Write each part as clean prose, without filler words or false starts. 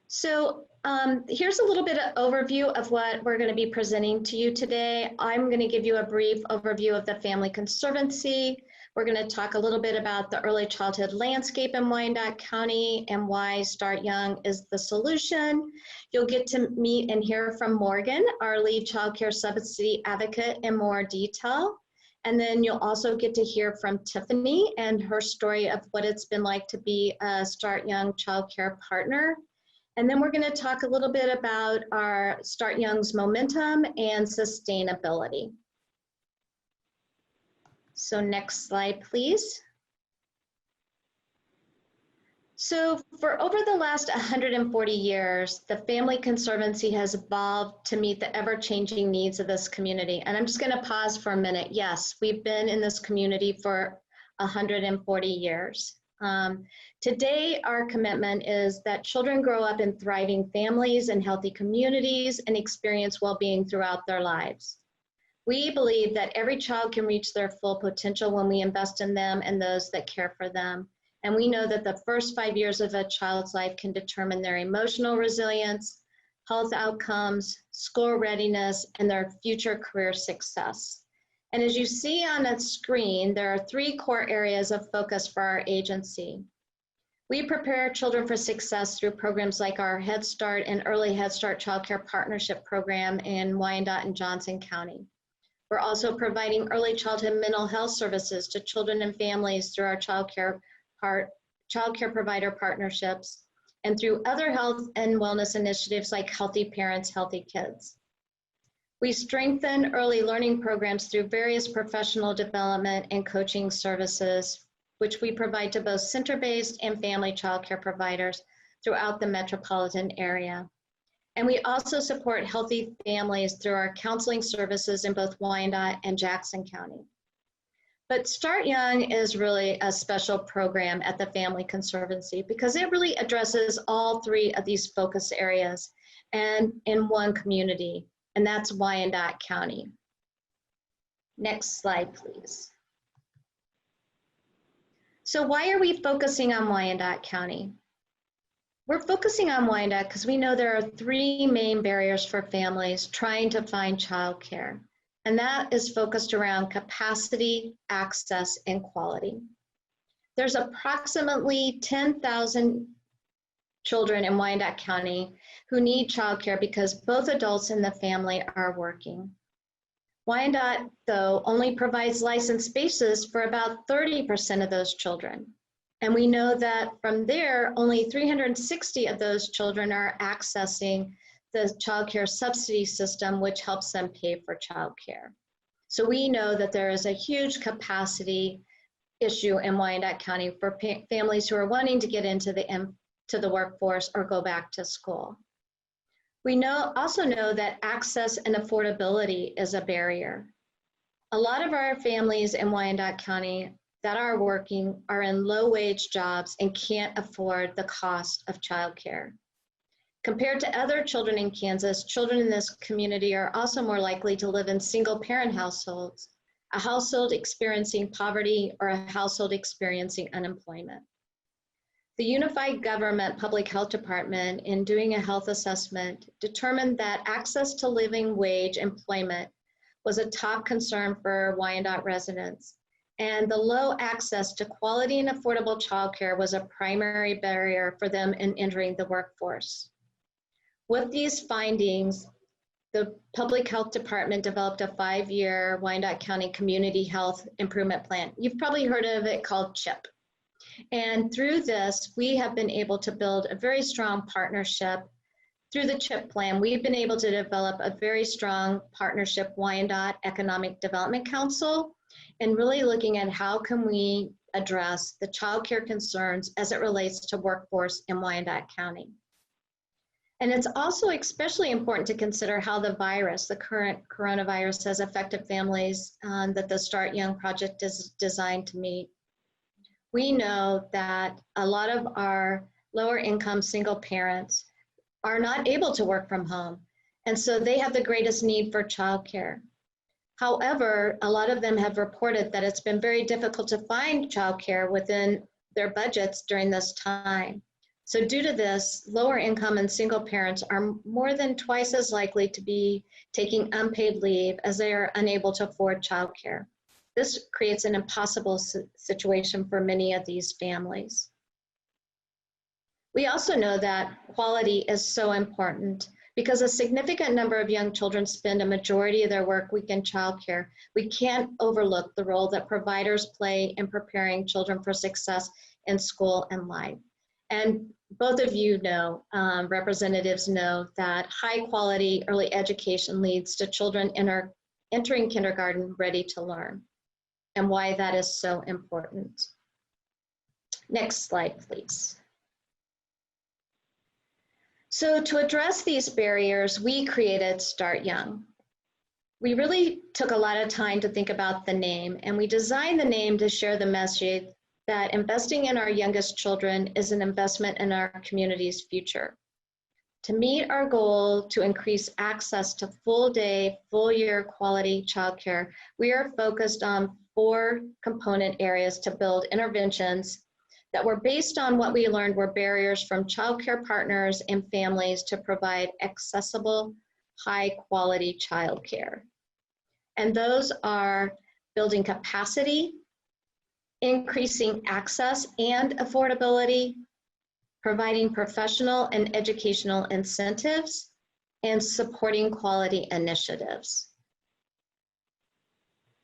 So here's a little bit of overview of what we're going to be presenting to you today. I'm going to give you a brief overview of the Family Conservancy. We're going to talk a little bit about the early childhood landscape in Wyandotte County and why Start Young is the solution. You'll get to meet and hear from Morgan, our lead child care subsidy advocate, in more detail. And then you'll also get to hear from Tiffany and her story of what it's been like to be a Start Young child care partner. And then we're going to talk a little bit about our Start Young's momentum and sustainability. So next slide, please. So for over the last 140 years, the Family Conservancy has evolved to meet the ever-changing needs of this community. And I'm just going to pause for a minute. Yes, we've been in this community for 140 years. Today, our commitment is that children grow up in thriving families and healthy communities and experience well-being throughout their lives. We believe that every child can reach their full potential when we invest in them and those that care for them. And we know that the first 5 years of a child's life can determine their emotional resilience, health outcomes, school readiness, and their future career success. And as you see on the screen, there are 3 core areas of focus for our agency. We prepare children for success through programs like our Head Start and Early Head Start Child Care Partnership Program in Wyandotte and Johnson County. We're also providing early childhood mental health services to children and families through our child care provider partnerships and through other health and wellness initiatives like Healthy Parents, Healthy Kids. We strengthen early learning programs through various professional development and coaching services, which we provide to both center-based and family child care providers throughout the metropolitan area. And we also support healthy families through our counseling services in both Wyandotte and Jackson County. But Start Young is really a special program at the Family Conservancy because it really addresses all 3 of these focus areas and in one community, and that's Wyandotte County. Next slide, please. So why are we focusing on Wyandotte County? We're focusing on Wyandotte because we know there are 3 main barriers for families trying to find childcare, and that is focused around capacity, access, and quality. There's approximately 10,000 children in Wyandotte County who need childcare because both adults in the family are working. Wyandotte, though, only provides licensed spaces for about 30% of those children. And we know that from there, only 360 of those children are accessing the child care subsidy system, which helps them pay for child care. So we know that there is a huge capacity issue in Wyandotte County for families who are wanting to get into the workforce or go back to school. We also know that access and affordability is a barrier. A lot of our families in Wyandotte County that are working are in low-wage jobs and can't afford the cost of childcare. Compared to other children in Kansas, children in this community are also more likely to live in single-parent households, a household experiencing poverty, or a household experiencing unemployment. The Unified Government Public Health Department, in doing a health assessment, determined that access to living wage employment was a top concern for Wyandotte residents, and the low access to quality and affordable childcare was a primary barrier for them in entering the workforce. With these findings, the Public Health Department developed a 5-year Wyandotte County Community Health Improvement Plan. You've probably heard of it called CHIP. And through this, we have been able to build a very strong partnership. Through the CHIP plan, we've been able to develop a very strong partnership, Wyandotte Economic Development Council, and really looking at how can we address the child care concerns as it relates to workforce in Wyandotte County. And it's also especially important to consider how the virus, the current coronavirus, has affected families that the Start Young project is designed to meet. We know that a lot of our lower income single parents are not able to work from home, and so they have the greatest need for childcare. However, a lot of them have reported that it's been very difficult to find childcare within their budgets during this time. So due to this, lower income and single parents are more than twice as likely to be taking unpaid leave as they are unable to afford childcare. This creates an impossible situation for many of these families. We also know that quality is so important because a significant number of young children spend a majority of their work week in childcare. We can't overlook the role that providers play in preparing children for success in school and life. And both of you know, representatives know that high quality early education leads to children entering kindergarten ready to learn, and why that is so important. Next slide, please. So to address these barriers, we created Start Young. We really took a lot of time to think about the name, and we designed the name to share the message that investing in our youngest children is an investment in our community's future. To meet our goal to increase access to full day, full year quality childcare, we are focused on 4 component areas to build interventions that were based on what we learned were barriers from childcare partners and families to provide accessible, high quality childcare. And those are building capacity, increasing access and affordability, providing professional and educational incentives, and supporting quality initiatives.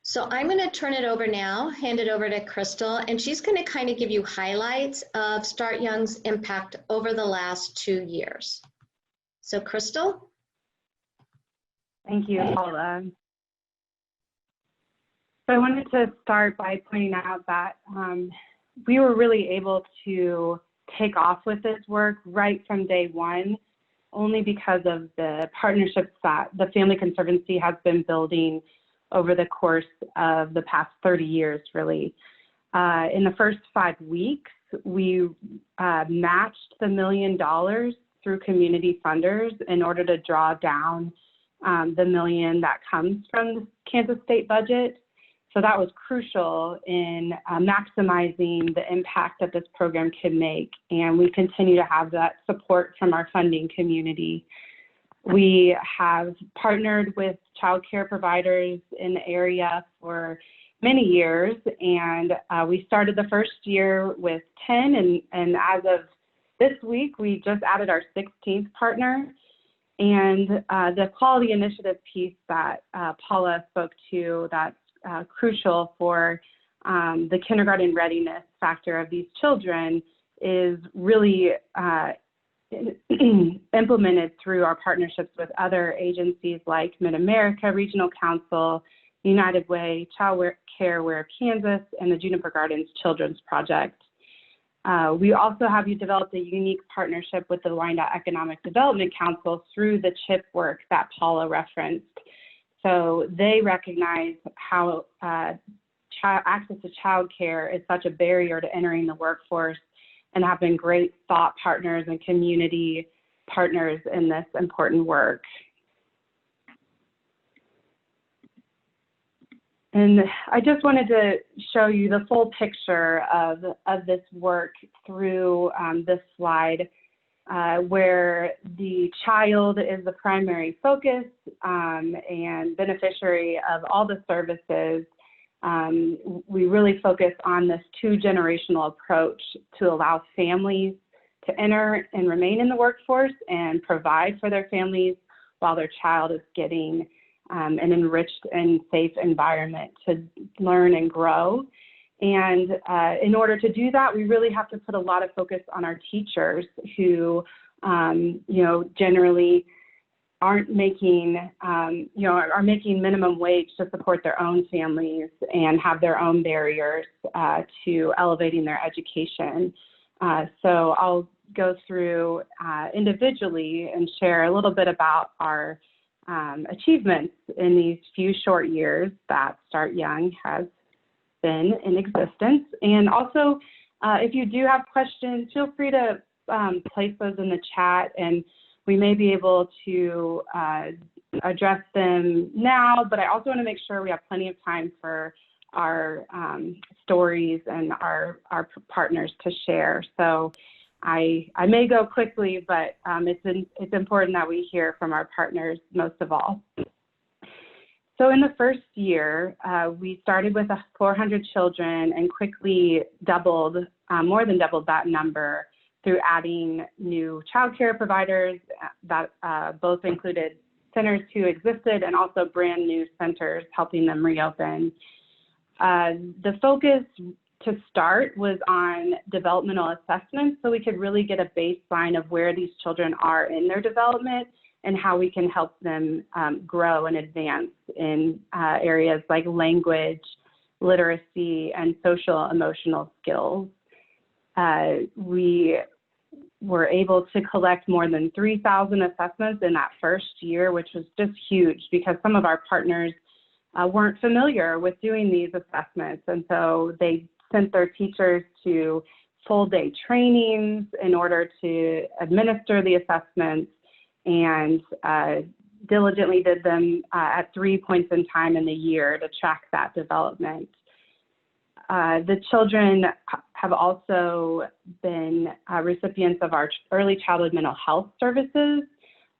So I'm going to turn it over now, hand it over to Crystal, and she's going to kind of give you highlights of Start Young's impact over the last 2 years. So Crystal? Thank you, Paula. So I wanted to start by pointing out that we were really able to take off with this work right from day one, only because of the partnerships that the Family Conservancy has been building over the course of the past 30 years, really. In the first 5 weeks, we matched the $1 million through community funders in order to draw down the $1 million that comes from the Kansas state budget. So that was crucial in maximizing the impact that this program can make, and we continue to have that support from our funding community. We have partnered with child care providers in the area for many years, and we started the first year with 10, and as of this week, we just added our 16th partner. And the quality initiative piece that Paula spoke to, that's crucial for the kindergarten readiness factor of these children, is really implemented through our partnerships with other agencies like Mid-America Regional Council, United Way, Child Care Aware of Kansas, and the Juniper Gardens Children's Project. We also have developed a unique partnership with the Wyandotte Economic Development Council through the CHIP work that Paula referenced. So they recognize how access to child care is such a barrier to entering the workforce, and have been great thought partners and community partners in this important work. And I just wanted to show you the full picture of this work through this slide, where the child is the primary focus and beneficiary of all the services. We really focus on this 2-generational approach to allow families to enter and remain in the workforce and provide for their families while their child is getting an enriched and safe environment to learn and grow. And in order to do that, we really have to put a lot of focus on our teachers who, generally aren't making, are making minimum wage to support their own families and have their own barriers to elevating their education. So I'll go through individually and share a little bit about our achievements in these few short years that Start Young has been in existence. And also, if you do have questions, feel free to place those in the chat, and we may be able to address them now, but I also want to make sure we have plenty of time for our stories and our partners to share. So I may go quickly, but it's important that we hear from our partners most of all. So in the first year, we started with 400 children and quickly more than doubled that number through adding new childcare providers that both included centers who existed and also brand new centers helping them reopen. The focus to start was on developmental assessments so we could really get a baseline of where these children are in their development and how we can help them grow and advance in areas like language, literacy, and social emotional skills. We were able to collect more than 3,000 assessments in that first year, which was just huge because some of our partners weren't familiar with doing these assessments. And so they sent their teachers to full-day trainings in order to administer the assessments and diligently did them at 3 points in time in the year to track that development. The children have also been recipients of our early childhood mental health services,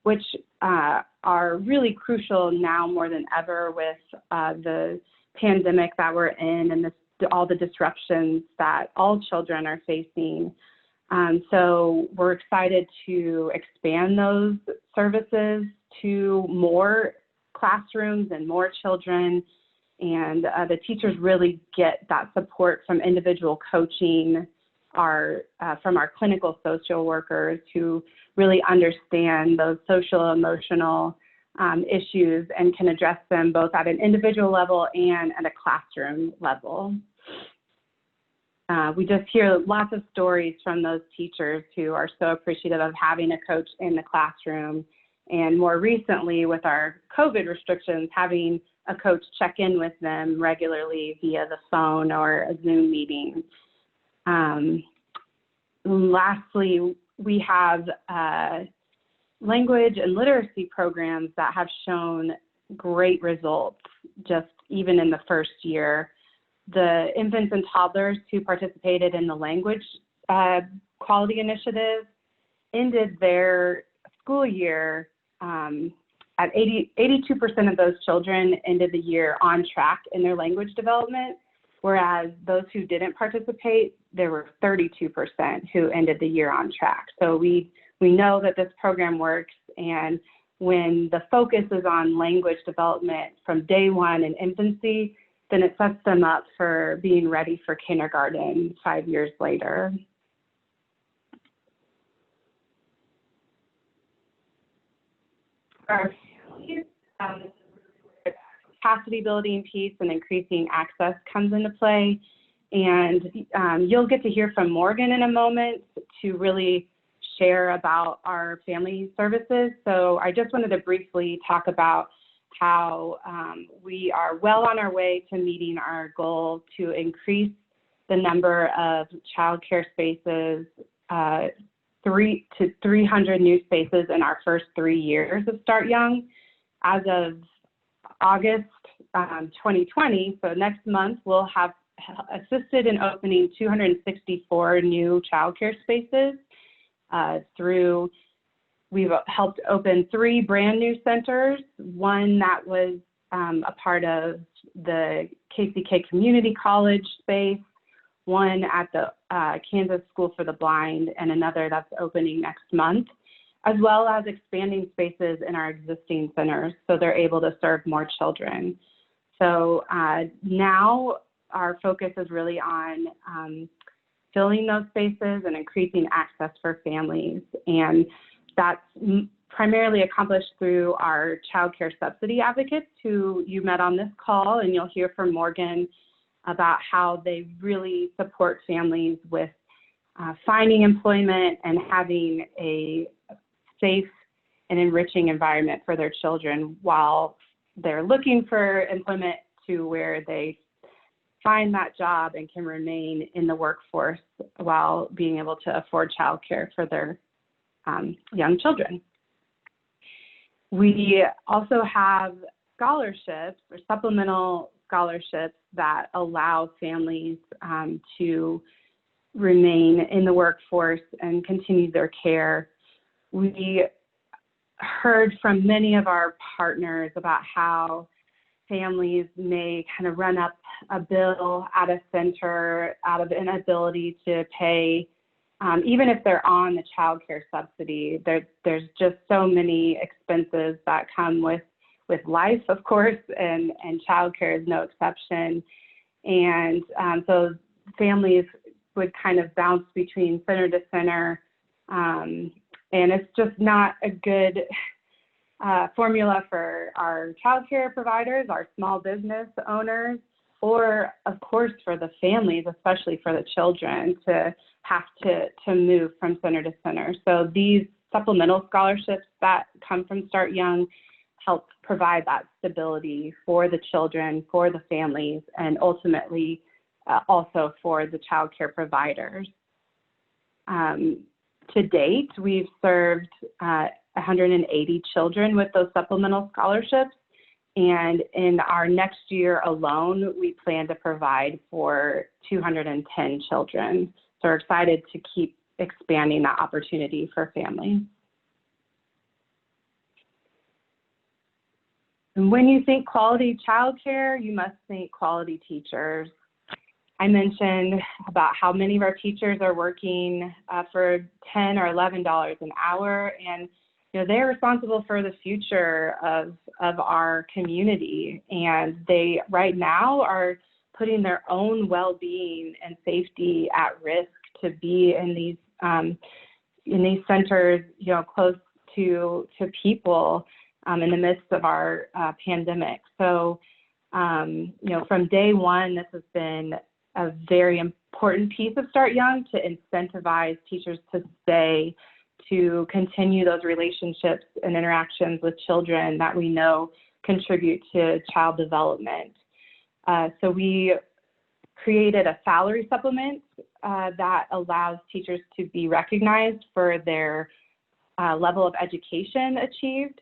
which are really crucial now more than ever with the pandemic that we're in and all the disruptions that all children are facing. So we're excited to expand those services to more classrooms and more children. And the teachers really get that support from individual coaching, from our clinical social workers who really understand those social emotional issues and can address them both at an individual level and at a classroom level. We just hear lots of stories from those teachers who are so appreciative of having a coach in the classroom, and more recently with our COVID restrictions, having a coach check in with them regularly via the phone or a Zoom meeting. Lastly, we have language and literacy programs that have shown great results just even in the first year. The infants and toddlers who participated in the language quality initiative ended their school year at 82% of those children ended the year on track in their language development, whereas those who didn't participate, there were 32% who ended the year on track. So we know that this program works, and when the focus is on language development from day one in infancy, then it sets them up for being ready for kindergarten 5 years later. Our capacity building piece and increasing access comes into play. And you'll get to hear from Morgan in a moment to really share about our family services. So I just wanted to briefly talk about how we are well on our way to meeting our goal to increase the number of child care spaces, 300 to 300 new spaces in our first 3 years of Start Young. As of August 2020, so next month, we'll have assisted in opening 264 new child care spaces we've helped open 3 brand new centers, one that was a part of the KCK Community College space, one at the Kansas School for the Blind, and another that's opening next month, as well as expanding spaces in our existing centers so they're able to serve more children. So now our focus is really on filling those spaces and increasing access for families. And that's primarily accomplished through our child care subsidy advocates who you met on this call, and you'll hear from Morgan about how they really support families with finding employment and having a safe and enriching environment for their children while they're looking for employment to where they find that job and can remain in the workforce while being able to afford childcare for their young children. We also have scholarships or supplemental scholarships that allow families to remain in the workforce and continue their care. We heard from many of our partners about how families may kind of run up a bill at a center out of inability to pay, even if they're on the child care subsidy. There's just so many expenses that come with life, of course, and child care is no exception. And so families would kind of bounce between center to center, and it's just not a good formula for our child care providers, our small business owners, or of course for the families, especially for the children, to have to move from center to center. So these supplemental scholarships that come from Start Young help provide that stability for the children, for the families, and ultimately also for the child care providers. To date, we've served 180 children with those supplemental scholarships, and in our next year alone, we plan to provide for 210 children. So we're excited to keep expanding that opportunity for families. And when you think quality childcare, you must think quality teachers. I mentioned about how many of our teachers are working for $10 or $11 an hour, and they're responsible for the future of our community, and they right now are putting their own well-being and safety at risk to be in these centers, close to people in the midst of our pandemic. So, from day one, this has been a very important piece of Start Young to incentivize teachers to stay, to continue those relationships and interactions with children that we know contribute to child development. So we created a salary supplement that allows teachers to be recognized for their level of education achieved.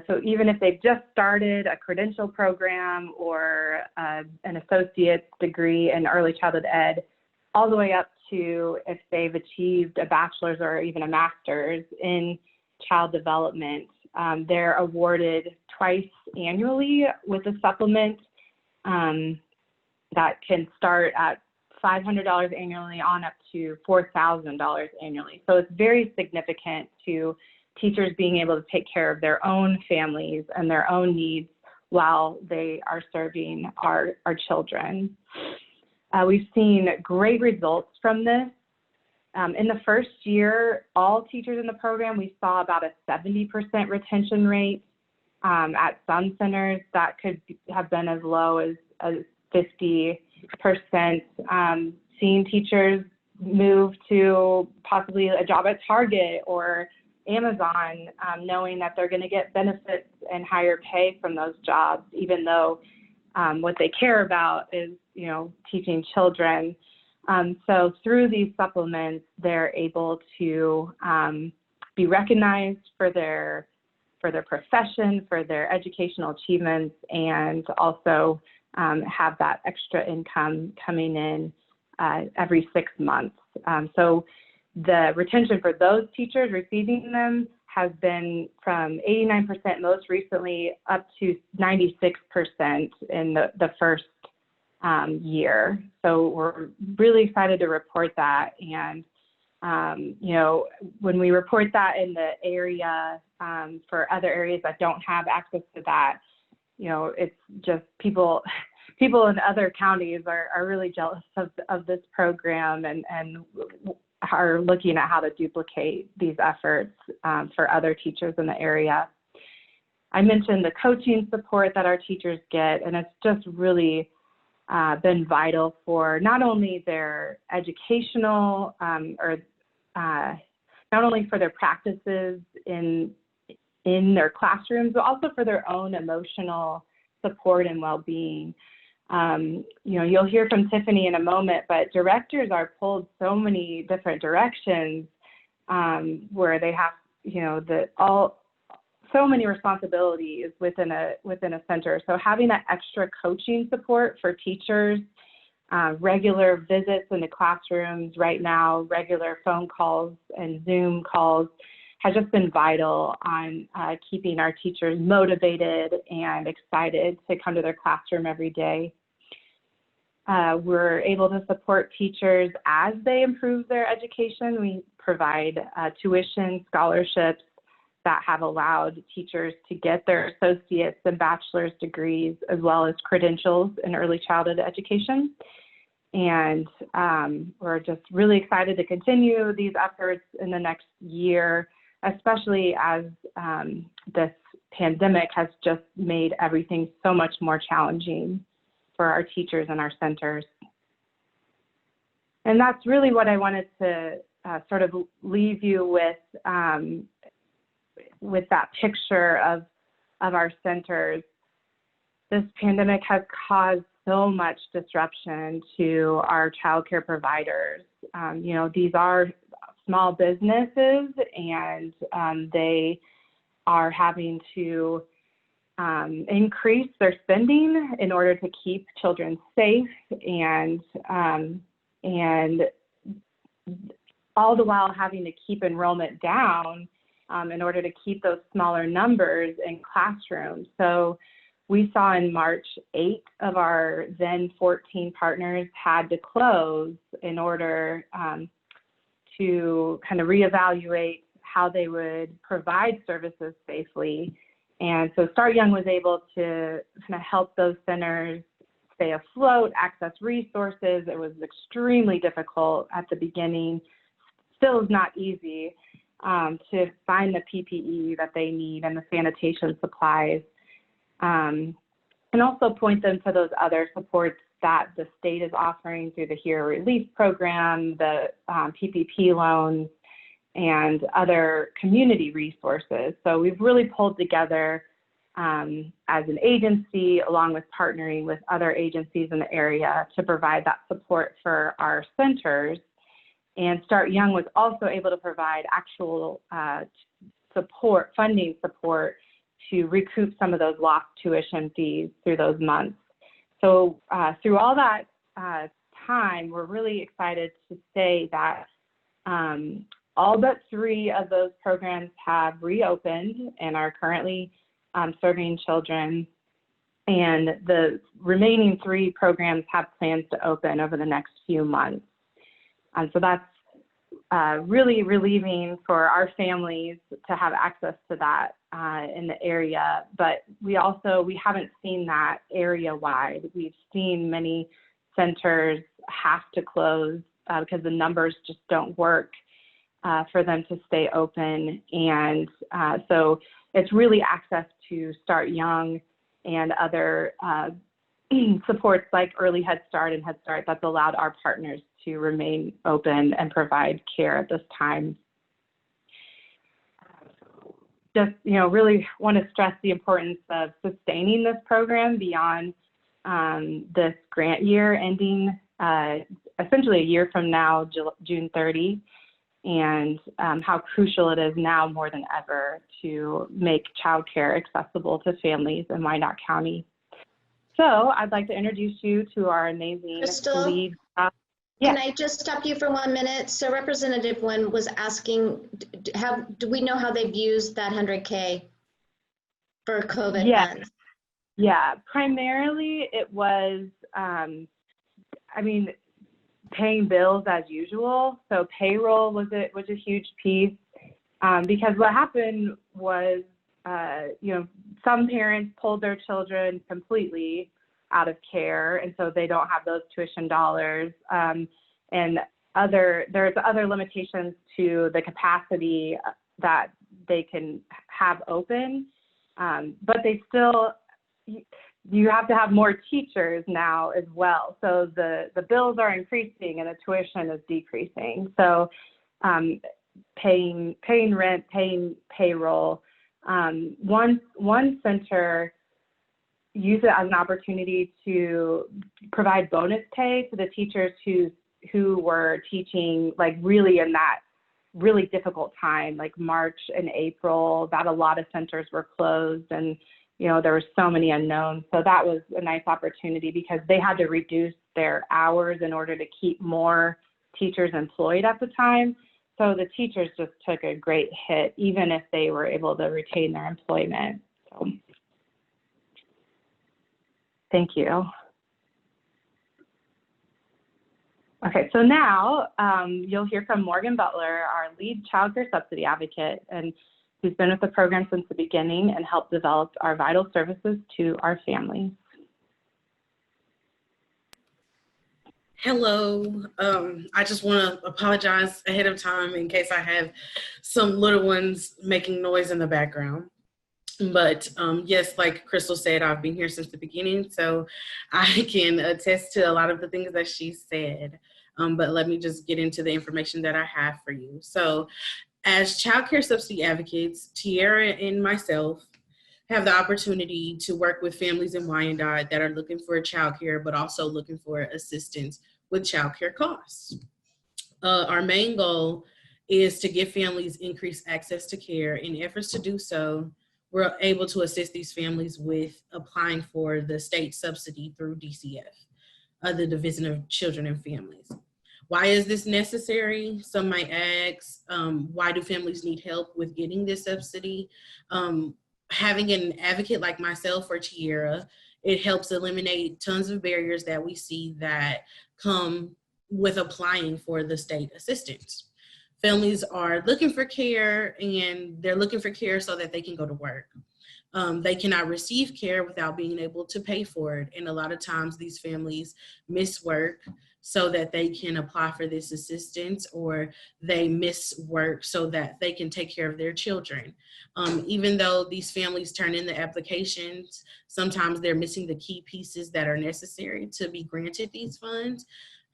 So even if they've just started a credential program or an associate's degree in early childhood ed, all the way up to if they've achieved a bachelor's or even a master's in child development, they're awarded twice annually with a supplement that can start at $500 annually on up to $4,000 annually. So it's very significant to teachers being able to take care of their own families and their own needs while they are serving our children. We've seen great results from this. In the first year, all teachers in the program, we saw about a 70% retention rate. At some centers, that could have been as low as 50%. Seeing teachers move to possibly a job at Target or Amazon, knowing that they're going to get benefits and higher pay from those jobs, even though what they care about is, teaching children. So through these supplements, they're able to be recognized for their profession, for their educational achievements, and also have that extra income coming in every 6 months. So the retention for those teachers receiving them has been from 89% most recently up to 96% in the first year. So we're really excited to report that. And, when we report that in the area for other areas that don't have access to that, it's just people in other counties are really jealous of this program and are looking at how to duplicate these efforts for other teachers in the area. I mentioned the coaching support that our teachers get, and it's just really been vital for not only their educational not only for their practices in their classrooms, but also for their own emotional support and well-being. You'll hear from Tiffany in a moment, but directors are pulled so many different directions where they have, so many responsibilities within a center. So having that extra coaching support for teachers regular visits into classrooms right now, regular phone calls and Zoom calls has just been vital on keeping our teachers motivated and excited to come to their classroom every day. We're able to support teachers as they improve their education. We provide tuition scholarships that have allowed teachers to get their associate's and bachelor's degrees, as well as credentials in early childhood education. And we're just really excited to continue these efforts in the next year, especially as this pandemic has just made everything so much more challenging for our teachers and our centers. And that's really what I wanted to sort of leave you with that picture of our centers. This pandemic has caused so much disruption to our childcare providers. You know, these are small businesses, and they are having to increase their spending in order to keep children safe, and all the while having to keep enrollment down in order to keep those smaller numbers in classrooms. So we saw in March, 8 of our then 14 partners had to close in order to kind of reevaluate how they would provide services safely. And so Start Young was able to kind of help those centers stay afloat, access resources. It was extremely difficult at the beginning. Still is not easy to find the PPE that they need and the sanitation supplies. And also point them to those other supports that the state is offering through the Hero Relief Program, the PPP loans, and other community resources. So we've really pulled together as an agency, along with partnering with other agencies in the area, to provide that support for our centers. And Start Young was also able to provide actual support, funding support, to recoup some of those lost tuition fees through those months. So through all that time, we're really excited to say that all but 3 of those programs have reopened and are currently serving children. And the remaining 3 programs have plans to open over the next few months. So that's really relieving for our families to have access to that in the area. But we haven't seen that area-wide. We've seen many centers have to close because the numbers just don't work for them to stay open. And so it's really access to Start Young and other supports like Early Head Start and Head Start that's allowed our partners to remain open and provide care at this time. Just, really want to stress the importance of sustaining this program beyond this grant year ending essentially a year from now, June 30, and how crucial it is now more than ever to make childcare accessible to families in Wyandotte County. So I'd like to introduce you to our amazing lead. Yeah. Can I just stop you for 1 minute? So Representative Wynn was asking, do we know how they've used that $100K for COVID funds? Yeah, primarily it was, paying bills as usual. So payroll was a huge piece because what happened was, some parents pulled their children completely out of care, and so they don't have those tuition dollars. And there's other limitations to the capacity that they can have open, but they still, you have to have more teachers now as well. So the bills are increasing and the tuition is decreasing. So paying rent, paying payroll. One center used it as an opportunity to provide bonus pay to the teachers who were teaching like really in that really difficult time, like March and April, that a lot of centers were closed and there were so many unknowns. So that was a nice opportunity because they had to reduce their hours in order to keep more teachers employed at the time. So the teachers just took a great hit, even if they were able to retain their employment. So, thank you. Okay, so now you'll hear from Morgan Butler, our lead child care subsidy advocate, and who's been with the program since the beginning and helped develop our vital services to our families. Hello. I just want to apologize ahead of time in case I have some little ones making noise in the background. But yes, like Crystal said, I've been here since the beginning, so I can attest to a lot of the things that she said. But let me just get into the information that I have for you. So as child care subsidy advocates, Tiara and myself have the opportunity to work with families in Wyandotte that are looking for childcare, but also looking for assistance with childcare costs. Our main goal is to give families increased access to care. In efforts to do so, we're able to assist these families with applying for the state subsidy through DCF, the Division of Children and Families. Why is this necessary? Some might ask, why do families need help with getting this subsidy? Having an advocate like myself or Tiara, it helps eliminate tons of barriers that we see that come with applying for the state assistance. Families are looking for care, and they're looking for care so that they can go to work. They cannot receive care without being able to pay for it. And a lot of times these families miss work so that they can apply for this assistance, or they miss work so that they can take care of their children. Even though these families turn in the applications, sometimes they're missing the key pieces that are necessary to be granted these funds.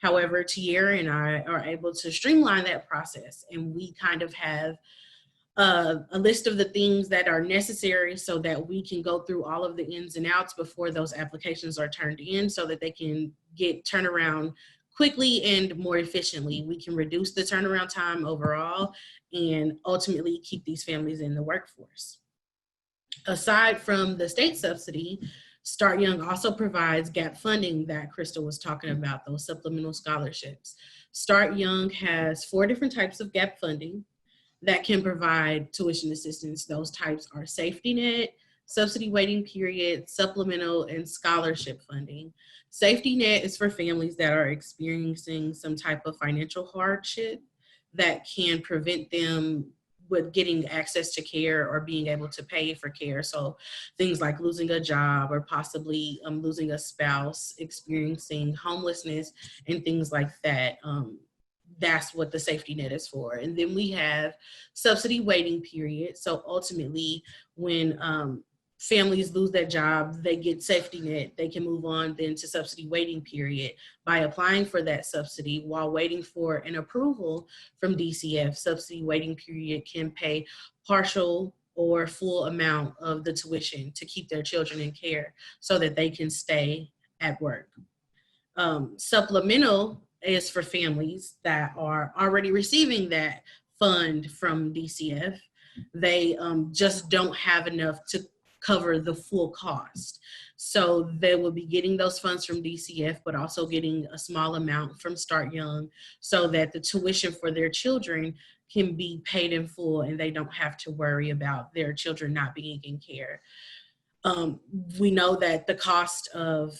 However, Tiara and I are able to streamline that process, and we kind of have a list of the things that are necessary so that we can go through all of the ins and outs before those applications are turned in, so that they can get turnaround quickly and more efficiently. We can reduce the turnaround time overall and ultimately keep these families in the workforce. Aside from the state subsidy, Start Young also provides gap funding that Crystal was talking about, those supplemental scholarships. Start Young has 4 different types of gap funding that can provide tuition assistance. Those types are safety net, subsidy waiting period, supplemental, and scholarship funding. Safety net is for families that are experiencing some type of financial hardship that can prevent them with getting access to care or being able to pay for care. So things like losing a job or possibly losing a spouse, experiencing homelessness, and things like that. That's what the safety net is for. And then we have subsidy waiting period. So ultimately, when families lose their job, they get safety net, they can move on then to subsidy waiting period by applying for that subsidy while waiting for an approval from DCF. Subsidy waiting period can pay partial or full amount of the tuition to keep their children in care so that they can stay at work. Supplemental is for families that are already receiving that fund from DCF. They just don't have enough to cover the full cost. So they will be getting those funds from DCF, but also getting a small amount from Start Young so that the tuition for their children can be paid in full and they don't have to worry about their children not being in care. We know that the cost of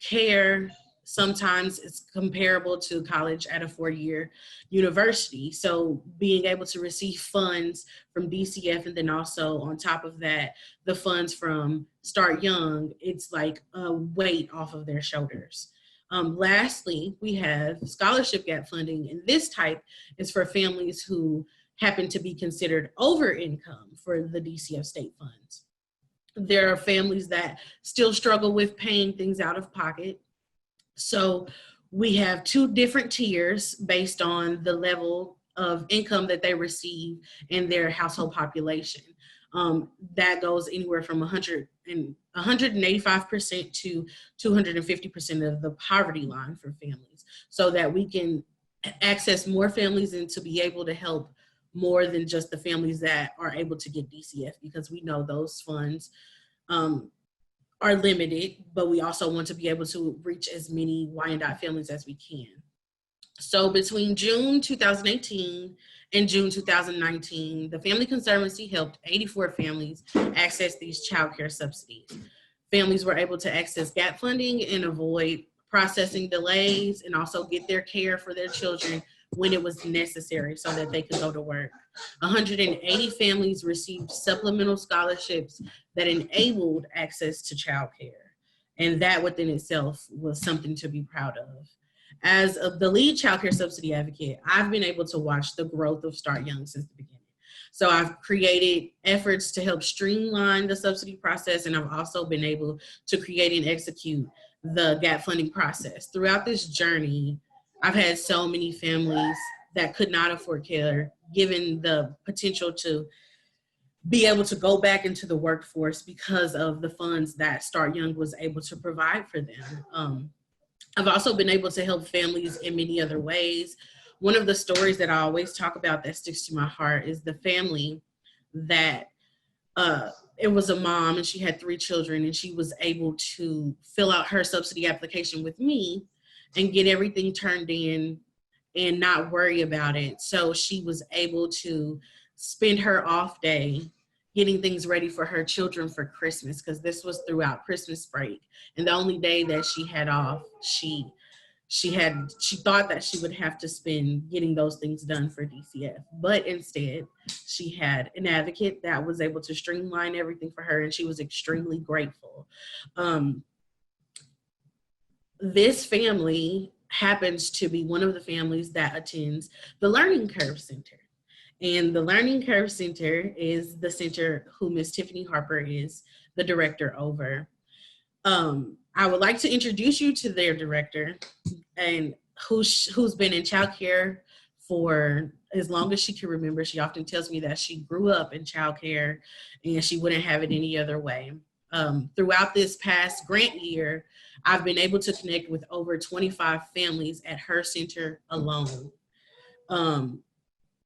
care sometimes it's comparable to college at a 4-year university. So being able to receive funds from DCF and then also on top of that, the funds from Start Young, it's like a weight off of their shoulders. Lastly, we have scholarship gap funding, and this type is for families who happen to be considered over income for the DCF state funds. There are families that still struggle with paying things out of pocket. So we have 2 different tiers based on the level of income that they receive in their household population. That goes anywhere from 185% to 250% of the poverty line for families, so that we can access more families and to be able to help more than just the families that are able to get DCF, because we know those funds are limited, but we also want to be able to reach as many Wyandotte families as we can. So between June 2018 and June 2019, the Family Conservancy helped 84 families access these child care subsidies. Families were able to access gap funding and avoid processing delays, and also get their care for their children when it was necessary so that they could go to work. 180 families received supplemental scholarships that enabled access to child care. And that within itself was something to be proud of. As the lead child care subsidy advocate, I've been able to watch the growth of Start Young since the beginning. So I've created efforts to help streamline the subsidy process, and I've also been able to create and execute the gap funding process. Throughout this journey, I've had so many families that could not afford care, given the potential to be able to go back into the workforce because of the funds that Start Young was able to provide for them. I've also been able to help families in many other ways. One of the stories that I always talk about that sticks to my heart is the family that it was a mom and she had 3 children, and she was able to fill out her subsidy application with me and get everything turned in and not worry about it. So she was able to spend her off day getting things ready for her children for Christmas, because this was throughout Christmas break. And the only day that she had off, she thought that she would have to spend getting those things done for DCF. But instead, she had an advocate that was able to streamline everything for her, and she was extremely grateful. This family happens to be one of the families that attends the Learning Curve Center. And the Learning Curve Center is the center who Ms. Tiffany Harper is the director over. I would like to introduce you to their director, and who's been in child care for as long as she can remember. She often tells me that she grew up in child care and she wouldn't have it any other way. Throughout this past grant year, I've been able to connect with over 25 families at her center alone.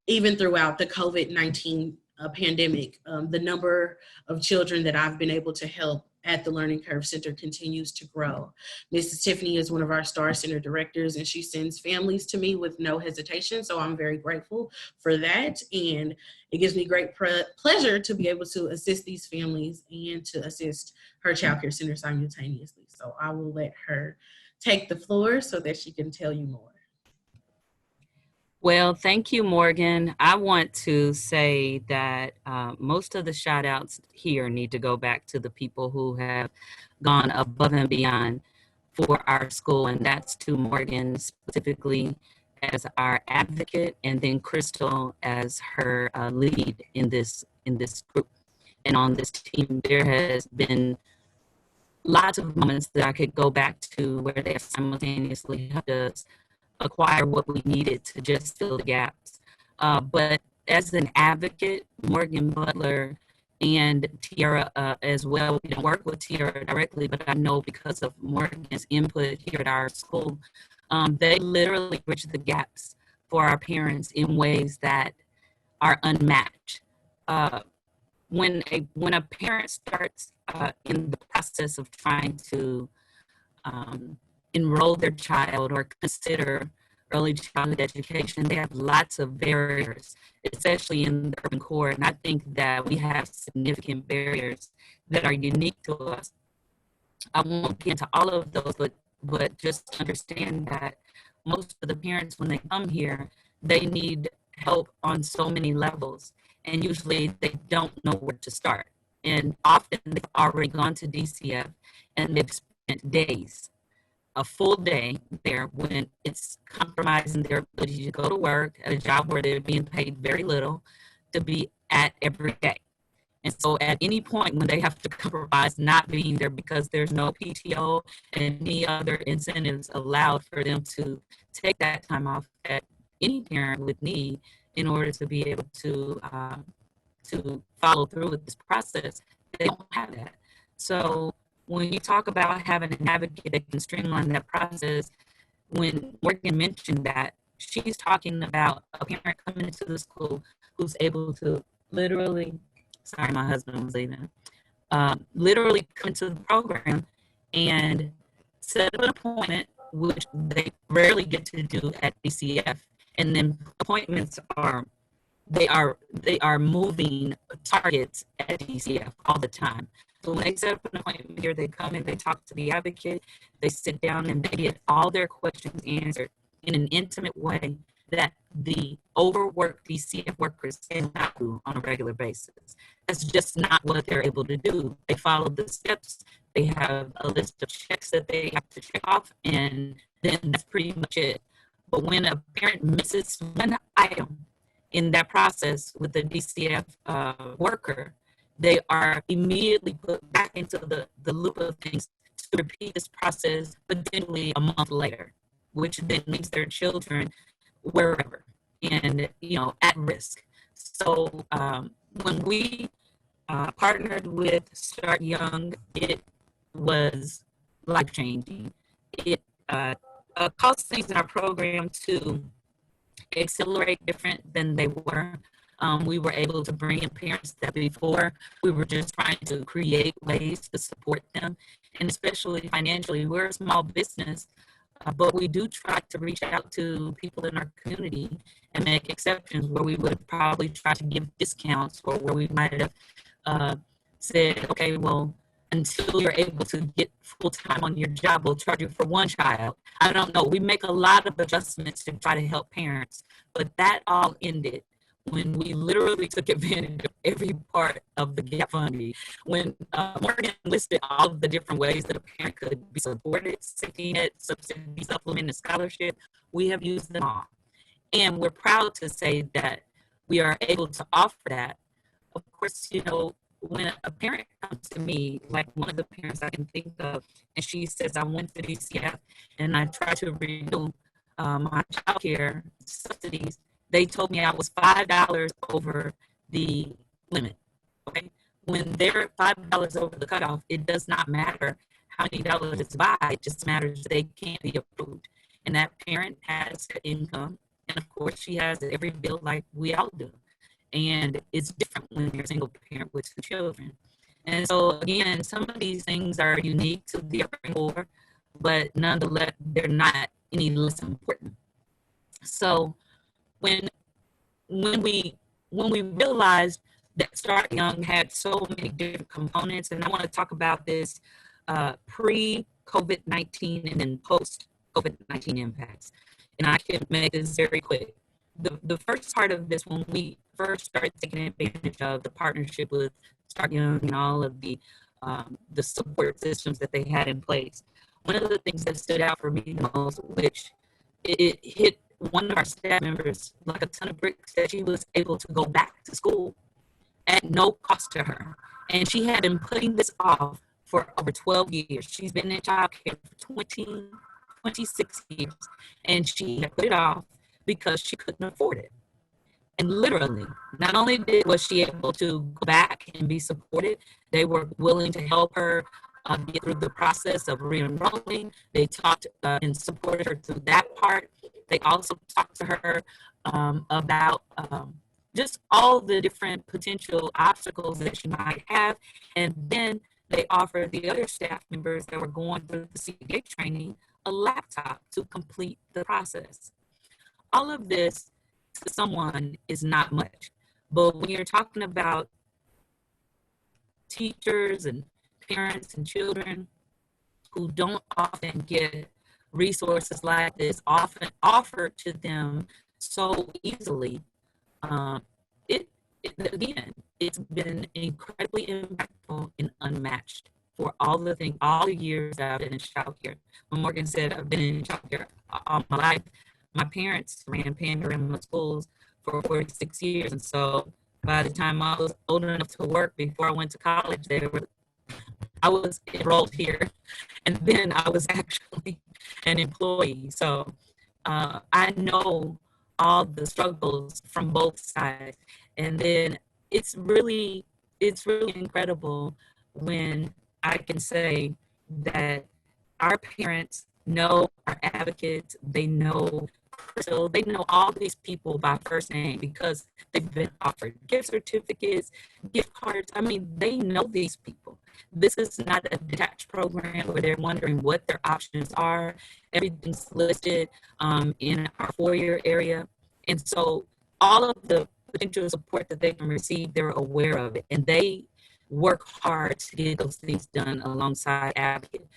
Even throughout the COVID-19 pandemic, the number of children that I've been able to help at the Learning Curve Center continues to grow. Mrs. Tiffany is one of our Star Center directors, and she sends families to me with no hesitation. So I'm very grateful for that. And it gives me great pleasure to be able to assist these families and to assist her child care center simultaneously. So I will let her take the floor so that she can tell you more. Well, thank you, Morgan. I want to say that most of the shout outs here need to go back to the people who have gone above and beyond for our school, and that's to Morgan specifically as our advocate, and then Crystal as her lead in this group and on this team. There has been lots of moments that I could go back to where they have simultaneously helped us acquire what we needed to just fill the gaps. But as an advocate, Morgan Butler and Tiara as well, we don't work with Tiara directly, but I know because of Morgan's input here at our school, they literally bridge the gaps for our parents in ways that are unmatched. When a parent starts in the process of trying to enroll their child or consider early childhood education, they have lots of barriers, especially in the urban core. And I think that we have significant barriers that are unique to us. I won't get into all of those, but just understand that most of the parents, when they come here, they need help on so many levels. And usually they don't know where to start. And often they've already gone to DCF and they've spent days, a full day there, when it's compromising their ability to go to work at a job where they're being paid very little to be at every day. And so at any point when they have to compromise not being there because there's no PTO and any other incentives allowed for them to take that time off that any parent would need in order to be able to follow through with this process, they don't have that. So when you talk about having an advocate that can streamline that process, when Morgan mentioned that, she's talking about a parent coming into the school who's able to literally, sorry, my husband was leaving, literally come to the program and set up an appointment, which they rarely get to do at DCF. And then appointments they are moving targets at DCF all the time. So when they set up an appointment here, they come and they talk to the advocate, they sit down and they get all their questions answered in an intimate way that the overworked DCF workers cannot do on a regular basis. That's just not what they're able to do. They follow the steps, they have a list of checks that they have to check off, and then that's pretty much it. But when a parent misses one item in that process with the DCF worker, they are immediately put back into the loop of things to repeat this process potentially a month later, which then leaves their children wherever and, at risk. So when we partnered with Start Young, it was life-changing. It caused things in our program to accelerate different than they were. We were able to bring in parents that before we were just trying to create ways to support them, and especially financially. We're a small business, but we do try to reach out to people in our community and make exceptions where we would probably try to give discounts, or where we might have said, okay, well, until you're able to get full-time on your job, we'll charge you for one child. I don't know. We make a lot of adjustments to try to help parents, but that all ended when we literally took advantage of every part of the gap funding. When Morgan listed all of the different ways that a parent could be supported, safety net, subsidy, supplement, and scholarship, we have used them all. And we're proud to say that we are able to offer that. Of course, when a parent comes to me, like one of the parents I can think of, and she says, I went to DCF and I tried to renew my child care subsidies, they told me I was $5 over the limit. Okay? When they're $5 over the cutoff, it does not matter how many dollars it's by, it just matters they can't be approved. And that parent has income, and of course she has every bill like we all do. And it's different when you're a single parent with 2 children. And so again, some of these things are unique to the urban core, but nonetheless, they're not any less important. So when we realized that Start Young had so many different components, and I want to talk about this pre-COVID-19 and then post-COVID-19 impacts. And I can make this very quick. The first part of this, when we first started taking advantage of the partnership with Start Young and all of the support systems that they had in place, one of the things that stood out for me the most, which it hit one of our staff members like a ton of bricks, that she was able to go back to school at no cost to her. And she had been putting this off for over 12 years. She's been in child care for 26 years, and she had put it off because she couldn't afford it. And literally, not only was she able to go back and be supported, they were willing to help her get through the process of re-enrolling. They talked and supported her through that part. They also talked to her about just all the different potential obstacles that she might have. And then they offered the other staff members that were going through the CPA training a laptop to complete the process. All of this to someone is not much, but when you're talking about teachers and parents and children who don't often get resources like this often offered to them so easily, it's been incredibly impactful and unmatched for all the years that I've been in child care. When Morgan said I've been in child care all my life, my parents ran panorama schools for 46 years. And so by the time I was old enough to work, before I went to college, I was enrolled here. And then I was actually an employee. So I know all the struggles from both sides. And then it's really incredible when I can say that our parents know our advocates, they know Crystal, they know all these people by first name because they've been offered gift certificates, gift cards. I mean, they know these people. This is not a detached program where they're wondering what their options are. Everything's listed in our foyer area. And so all of the potential support that they can receive, they're aware of it. And they work hard to get those things done alongside Advocate.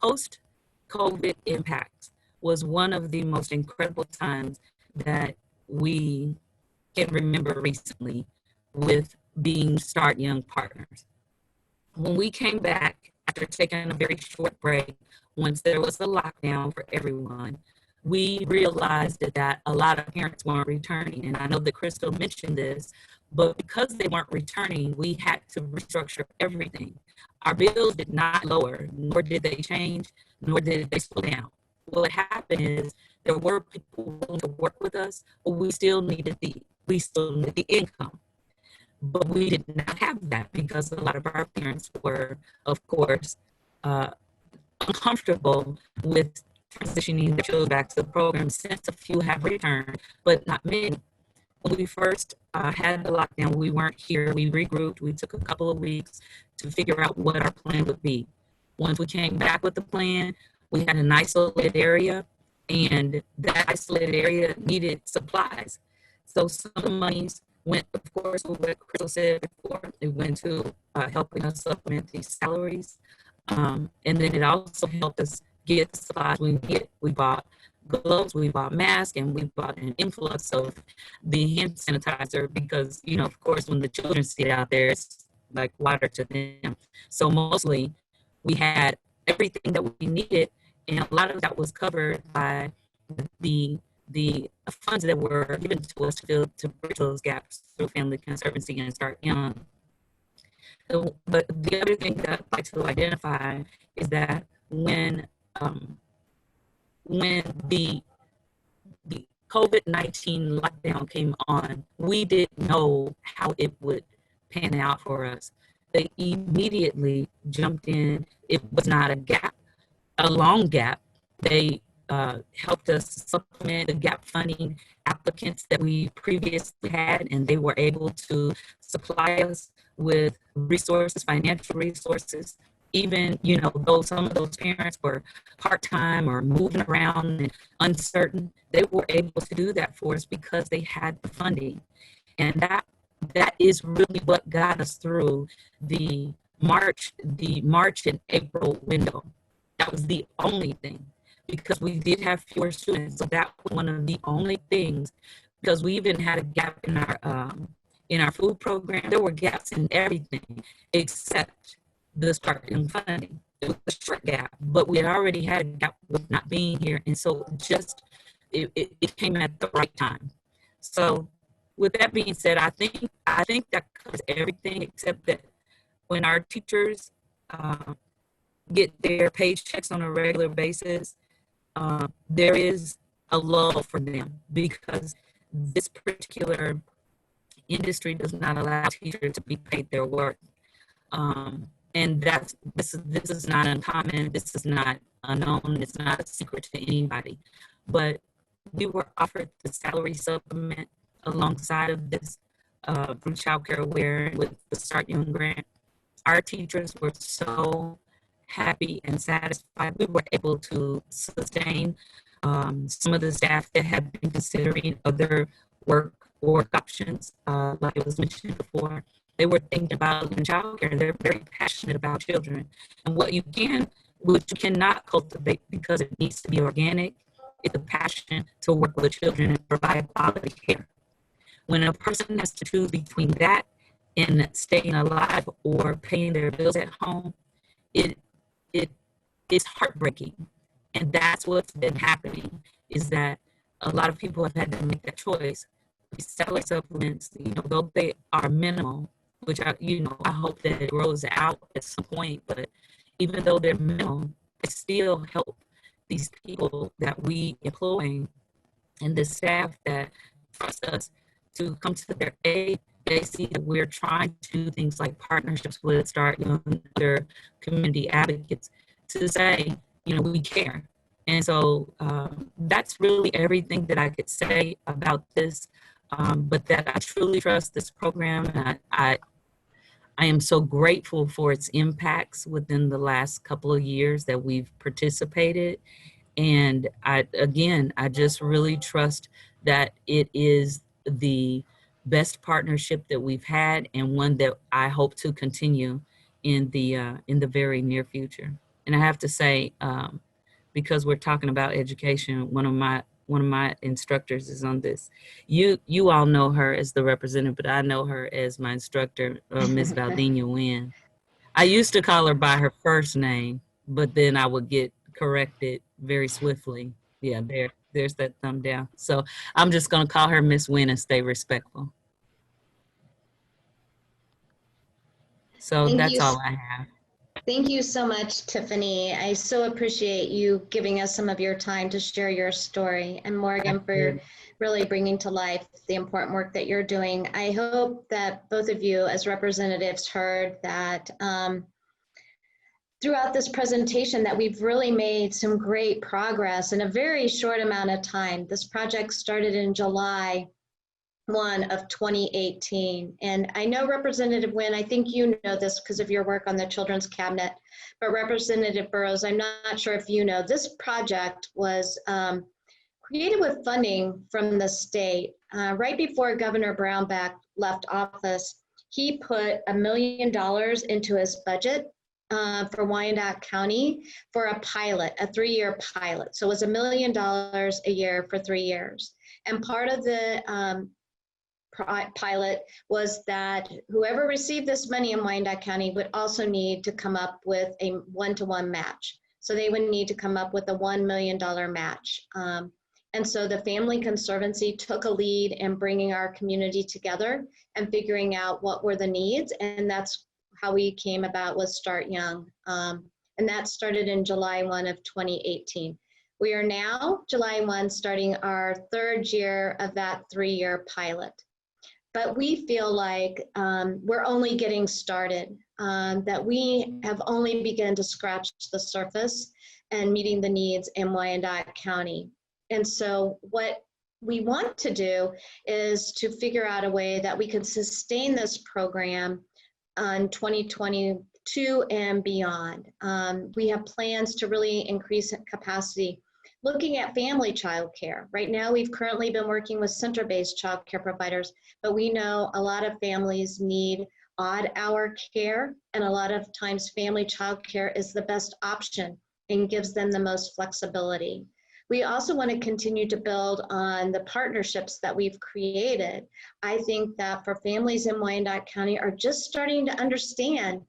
Post-COVID Impact was one of the most incredible times that we can remember recently with being Start Young partners. When we came back after taking a very short break, once there was a lockdown for everyone, we realized that a lot of parents weren't returning. And I know that Crystal mentioned this, but because they weren't returning, we had to restructure everything. Our bills did not lower, nor did they change, nor did they slow down. What happened is there were people willing to work with us, but we still needed the income. But we did not have that because a lot of our parents were, of course, uncomfortable with transitioning their children back to the program, since a few have returned, but not many. When we first had the lockdown, we weren't here. We regrouped. We took a couple of weeks to figure out what our plan would be. Once we came back with the plan, we had an isolated area, and that isolated area needed supplies. So some of the monies went, of course, what Crystal said before, it went to helping us supplement these salaries. And then it also helped us get the supplies we needed. We bought gloves, we bought masks, and we bought an influx of the hand sanitizer because, you know, of course, when the children see it out there, it's like water to them. So mostly we had everything that we needed, and a lot of that was covered by the funds that were given to us to bridge those gaps through Family Conservancy and Start Young. So, but the other thing that I'd like to identify is that when the COVID-19 lockdown came on, we didn't know how it would pan out for us. They immediately jumped in. It was not a long gap. They helped us supplement the gap funding applicants that we previously had, and they were able to supply us with resources, financial resources. Even, you know, though some of those parents were part-time or moving around and uncertain, they were able to do that for us because they had the funding. And that is really what got us through the March and April window. That was the only thing, because we did have fewer students. So that was one of the only things, because we even had a gap in our food program. There were gaps in everything except the Start Young funding. It was a short gap, but we had already had a gap with not being here. And so it came at the right time. So with that being said, I think that covers everything except that when our teachers get their paychecks on a regular basis, there is a lull for them because this particular industry does not allow teachers to be paid their worth. And this is not uncommon. This is not unknown. It's not a secret to anybody. But we were offered the salary supplement alongside of this from Child Care Aware with the Start Young grant. Our teachers were so happy and satisfied. We were able to sustain some of the staff that have been considering other work options, like it was mentioned before. They were thinking about in childcare. They're very passionate about children. And what you cannot cultivate because it needs to be organic, is the passion to work with children and provide quality care. When a person has to choose between that and staying alive or paying their bills at home, it is heartbreaking. And that's what's been happening, is that a lot of people have had to make that choice. These salary supplements, though they are minimal, which I hope that it grows out at some point, but even though they're minimal, they still help these people that we employ and the staff that trust us to come to their aid. They see that we're trying to do things like partnerships with Start Young, other community advocates, to say, we care. And so that's really everything that I could say about this, but that I truly trust this program. And I am so grateful for its impacts within the last couple of years that we've participated. And I just really trust that it is the best partnership that we've had, and one that I hope to continue in the very near future. And I have to say, because we're talking about education, one of my instructors is on this. You all know her as the representative, but I know her as my instructor, Ms. Valdina Wynn. I used to call her by her first name, but then I would get corrected very swiftly. Yeah, there's that thumb down. So I'm just gonna call her Miss Wynn and stay respectful. So Thank you. that's all I have. Thank you so much, Tiffany. I so appreciate you giving us some of your time to share your story, and Morgan for really bringing to life the important work that you're doing. I hope that both of you as representatives heard that throughout this presentation that we've really made some great progress in a very short amount of time. This project started in July 1 of 2018. And I know Representative Wynn, I think you know this because of your work on the Children's Cabinet, but Representative Burrows, I'm not sure if you know, this project was created with funding from the state. Right before Governor Brownback left office, he put $1 million into his budget for Wyandotte County for a pilot, a 3-year pilot. So it was $1 million a year for 3 years. And part of the pilot was that whoever received this money in Wyandotte County would also need to come up with a one-to-one match. So they would need to come up with a $1 million match. And so the Family Conservancy took a lead in bringing our community together and figuring out what were the needs. And that's how we came about with Start Young. And that started in July 1 of 2018. We are now, July 1, starting our 3rd year of that 3-year pilot. But we feel like we're only getting started, that we have only begun to scratch the surface and meeting the needs in Wyandotte County. And so what we want to do is to figure out a way that we can sustain this program on 2022 and beyond. We have plans to really increase capacity. Looking at family childcare. Right now, we've currently been working with center-based childcare providers, but we know a lot of families need odd-hour care, and a lot of times family childcare is the best option and gives them the most flexibility. We also want to continue to build on the partnerships that we've created. I think that for families in Wyandotte County are just starting to understand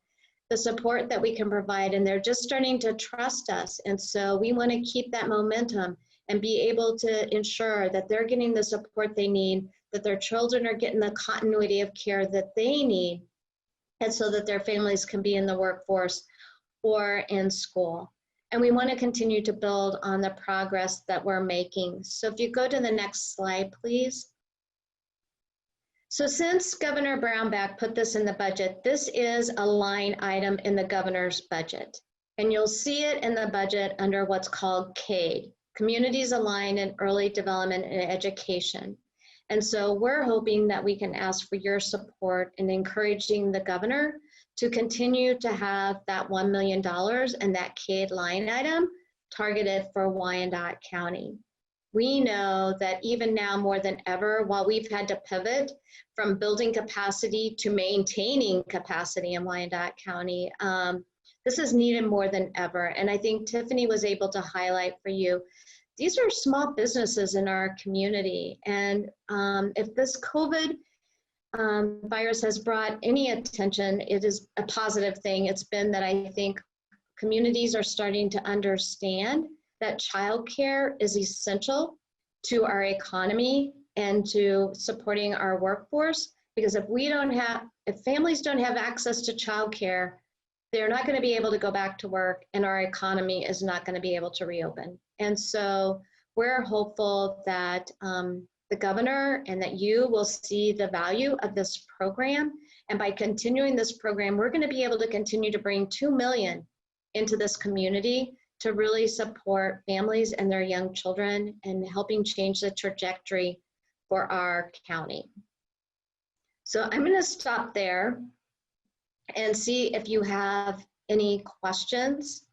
the support that we can provide, and they're just starting to trust us. And so we want to keep that momentum and be able to ensure that they're getting the support they need, that their children are getting the continuity of care that they need, and so that their families can be in the workforce or in school. And we want to continue to build on the progress that we're making. So if you go to the next slide, please. So since Governor Brownback put this in the budget, this is a line item in the governor's budget. And you'll see it in the budget under what's called CADE, Communities Aligned in Early Development and Education. And so we're hoping that we can ask for your support in encouraging the governor to continue to have that $1 million and that CADE line item targeted for Wyandotte County. We know that even now more than ever, while we've had to pivot from building capacity to maintaining capacity in Wyandotte County, this is needed more than ever. And I think Tiffany was able to highlight for you, these are small businesses in our community. And if this COVID virus has brought any attention, it is a positive thing. It's been that I think communities are starting to understand that childcare is essential to our economy and to supporting our workforce, because if families don't have access to childcare, they're not going to be able to go back to work, and our economy is not going to be able to reopen. And so we're hopeful that the governor and that you will see the value of this program. And by continuing this program, we're going to be able to continue to bring $2 million into this community to really support families and their young children and helping change the trajectory for our county. So I'm going to stop there and see if you have any questions.